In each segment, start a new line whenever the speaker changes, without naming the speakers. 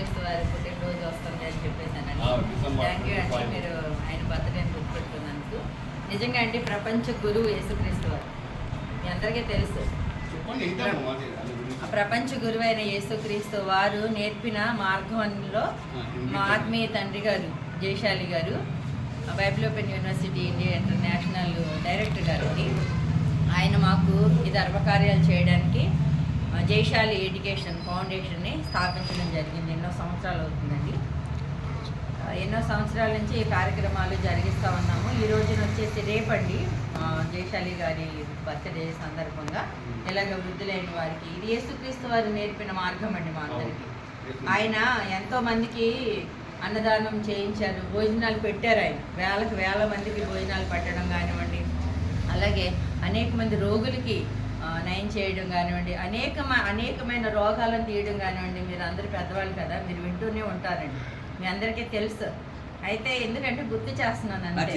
యేసుక్రీస్తు వారి పుట్టినరోజు వస్తుంది అని చెప్పేసానండి. థ్యాంక్ యూ అండి, మీరు ఆయన బర్త్డేని గుర్తుపెట్టుకున్నందుకు. నిజంగా అండి, ప్రపంచ గురువు యేసుక్రీస్తు వారు మీ అందరికీ తెలుసు. ప్రపంచ గురువు అయిన యేసుక్రీస్తు వారు నేర్పిన మార్గంలో మా ఆత్మీయ తండ్రి గారు జయశాలి గారు, Bible open university India international director గారు అండి. ఆయన మాకు ఈ ధర్మకార్యాలు చేయడానికి జయశాలి ఎడ్యుకేషన్ ఫౌండేషన్ని స్థాపించడం జరిగింది. ఎన్నో సంవత్సరాలు అవుతుందండి. ఎన్నో సంవత్సరాల నుంచి ఈ కార్యక్రమాలు జరిగిస్తూ ఉన్నాము. ఈ రోజున వచ్చేసి రేపండి జయశాలి గారి బర్త్డే సందర్భంగా ఇలాగ వృద్ధులైన వారికి ఇది యేసుక్రీస్తు వారు నేర్పిన మార్గం అండి. మా అందరికీ ఆయన ఎంతోమందికి అన్నదానం చేయించారు, భోజనాలు పెట్టారు. ఆయన వేల మందికి భోజనాలు పెట్టడం కానివ్వండి, అలాగే అనేక మంది రోగులకి నయం చేయడం కానివ్వండి, అనేకమైన రోగాలను తీయడం కానివ్వండి. మీరు అందరు పెద్దవాళ్ళు కదా, మీరు వింటూనే ఉంటారండి, మీ అందరికీ తెలుసు. అయితే ఎందుకంటే గుర్తు చేస్తున్నాను అంటే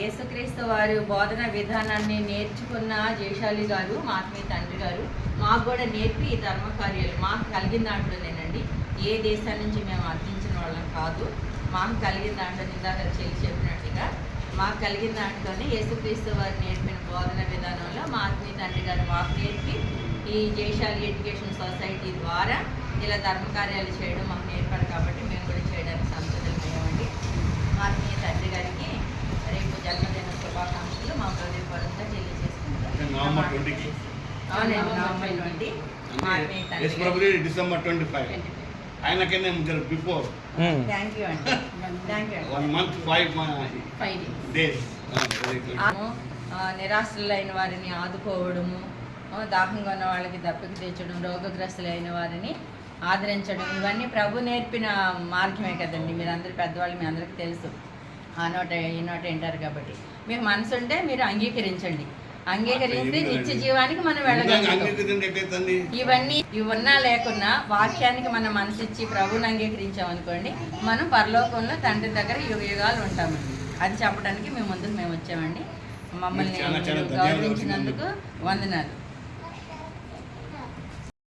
యేసుక్రీస్తు వారు బోధన విధానాన్ని నేర్చుకున్న జయశాలి గారు, మా ఆత్మీయ తండ్రి గారు, మాకు కూడా నేర్పి ఈ ధర్మ కార్యాలు మాకు కలిగిన దాంట్లోనేనండి. ఏ దేశం నుంచి మేము అర్థించిన వాళ్ళం కాదు, మాకు కలిగిన దాంట్లో ఇందాక చెప్పినట్టుగా మాకు కలిగిన దాంట్లోనే యేసుక్రీస్తు వారు నేర్పిన బోధన విధానంలో మా ఆత్మీయ తండ్రి గారు మాకు నేర్పి ఈ జయశాలి ఎడ్యుకేషన్ సొసైటీ ద్వారా ఇలా ధర్మకార్యాలు చేయడం మాకు నేర్పారు. కాబట్టి మేము కూడా చేయడానికి సంతోషమయ్యామండి. మా ఆత్మీయ తండ్రి గారికి రేపు జన్మదిన శుభాకాంక్షలు మా హృదయపూర్వకంగా తెలియజేసుకుంటాం. అవునండి, నవంబర్ 20 మా ఆత్మీయ తండ్రి
డిసెంబర్ 25 ఆయనకైనా బిఫోర్.
థ్యాంక్ యూ అండి, థ్యాంక్ యూ.
1 month 5 days.
నిరాశ్రులైన వారిని ఆదుకోవడము, దాహంగా ఉన్న వాళ్ళకి దప్పిక తెచ్చడం, రోగగ్రస్తులైన వారిని ఆదరించడం, ఇవన్నీ ప్రభు నేర్పిన మార్గమే కదండి. మీరు అందరు పెద్దవాళ్ళు, మీ అందరికీ తెలుసు. ఈ నోట వింటారు కాబట్టి మీకు మనసు ఉంటే మీరు అంగీకరించండి. అంగీకరిస్తే నిత్య జీవానికి మనం వెళ్ళగలుగుతాం. ఇవన్నీ ఉన్నా లేకున్నా వాక్యానికి మనం మనసిచ్చి ప్రభువుని అంగీకరించామనుకోండి, మనం పరలోకంలో తండ్రి దగ్గర యుగాలు ఉంటామండి. అది చెప్పడానికి మేము వచ్చామండి. మమ్మల్ని గౌరవించినందుకు వందనాలు.